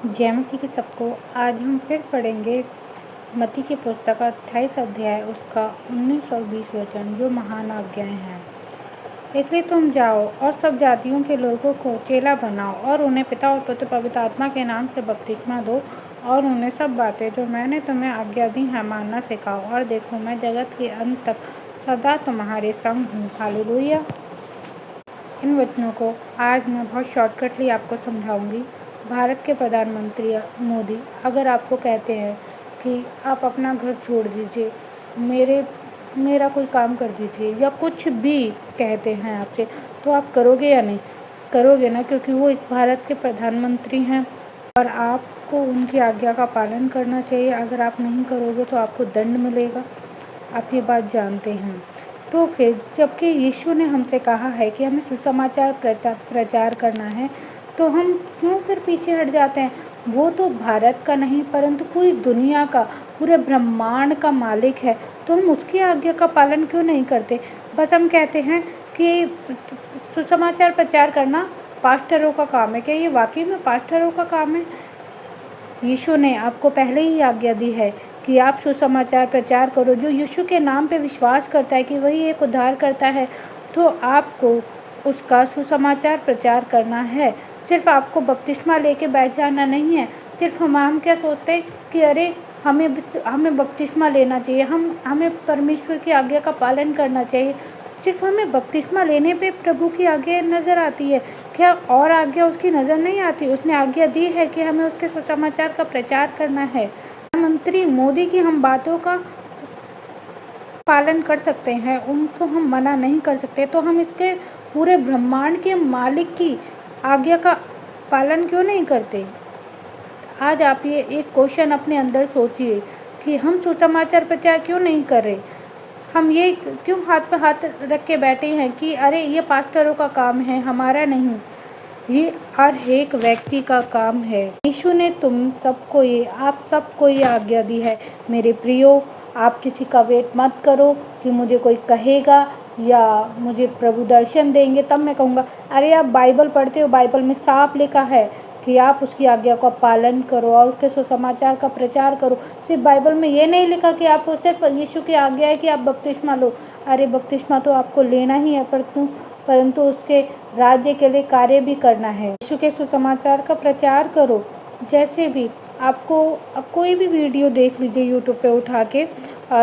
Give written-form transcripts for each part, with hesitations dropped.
जय मसीह की सबको। आज हम फिर पढ़ेंगे मत्ती की पुस्तक का 28 अध्याय उसका 19 और 20 वचन, जो महान आज्ञाएं हैं। इसलिए तुम जाओ और सब जातियों के लोगों को चेला बनाओ और उन्हें पिता और पुत्र पवित्र आत्मा के नाम से बपतिस्मा दो और उन्हें सब बातें जो मैंने तुम्हें आज्ञा दी हैं मानना सिखाओ। और देखो, मैं जगत के अंत तक सदा तुम्हारे संग हूँ। हालेलुया। इन वचनों को आज मैं बहुत शॉर्टकटली आपको समझाऊंगी। भारत के प्रधानमंत्री मोदी अगर आपको कहते हैं कि आप अपना घर छोड़ दीजिए, मेरा कोई काम कर दीजिए, या कुछ भी कहते हैं आपसे, तो आप करोगे या नहीं? करोगे ना, क्योंकि वो इस भारत के प्रधानमंत्री हैं और आपको उनकी आज्ञा का पालन करना चाहिए। अगर आप नहीं करोगे तो आपको दंड मिलेगा। आप ये बात जानते हैं। तो फिर जबकि यीशु ने हमसे कहा है कि हमें सुसमाचार प्रचार करना है, तो हम क्यों फिर पीछे हट जाते हैं? वो तो भारत का नहीं परंतु पूरी दुनिया का, पूरे ब्रह्मांड का मालिक है, तो हम उसकी आज्ञा का पालन क्यों नहीं करते? बस हम कहते हैं कि सुसमाचार प्रचार करना पास्टरों का काम है। क्या ये वाकई में पास्टरों का काम है? यीशु ने आपको पहले ही आज्ञा दी है कि आप सुसमाचार प्रचार करो। जो यीशु के नाम पे विश्वास करता है कि वही एक उद्धार करता है, तो आपको उसका सुसमाचार प्रचार करना है। सिर्फ आपको बपतिस्मा लेके बैठ जाना नहीं है। सिर्फ हम क्या सोचते हैं कि अरे हमें बपतिस्मा लेना चाहिए, हमें परमेश्वर की आज्ञा का पालन करना चाहिए। सिर्फ हमें बपतिस्मा लेने पे प्रभु की आज्ञा नज़र आती है क्या? और आज्ञा उसकी नज़र नहीं आती? उसने आज्ञा दी है कि हमें उसके सुसमाचार का प्रचार करना है। प्रधानमंत्री मोदी की हम बातों का पालन कर सकते हैं, उनको हम मना नहीं कर सकते, तो हम इसके पूरे ब्रह्मांड के मालिक की आज्ञा का पालन क्यों नहीं करते? आज आप ये एक क्वेश्चन अपने अंदर सोचिए कि हम सुसमाचार प्रचार क्यों नहीं कर रहे? हम ये क्यों हाथ पे हाथ रख के बैठे हैं कि अरे ये पास्टरों का काम है, हमारा नहीं? ये हर एक व्यक्ति का काम है। यीशु ने आप सबको ये आज्ञा दी है। मेरे प्रियो, आप किसी का वेट मत करो कि मुझे कोई कहेगा या मुझे प्रभु दर्शन देंगे तब मैं कहूँगा। अरे आप बाइबल पढ़ते हो, बाइबल में साफ लिखा है कि आप उसकी आज्ञा का पालन करो और उसके सुसमाचार का प्रचार करो। सिर्फ बाइबल में ये नहीं लिखा कि आपको सिर्फ यीशु की आज्ञा है कि आप बपतिस्मा लो। अरे बपतिस्मा तो आपको लेना ही है, परंतु उसके राज्य के लिए कार्य भी करना है। यीशु के सुसमाचार का प्रचार करो। जैसे भी आपको कोई भी वीडियो देख लीजिए यूट्यूब पे उठा के,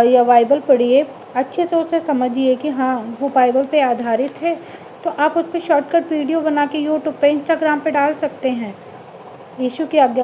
या बाइबल पढ़िए, अच्छे से उसे समझिए कि हाँ वो बाइबल पे आधारित है, तो आप उस पर शॉर्टकट वीडियो बना के यूट्यूब पे, इंस्टाग्राम पे डाल सकते हैं। यीशु की आज्ञा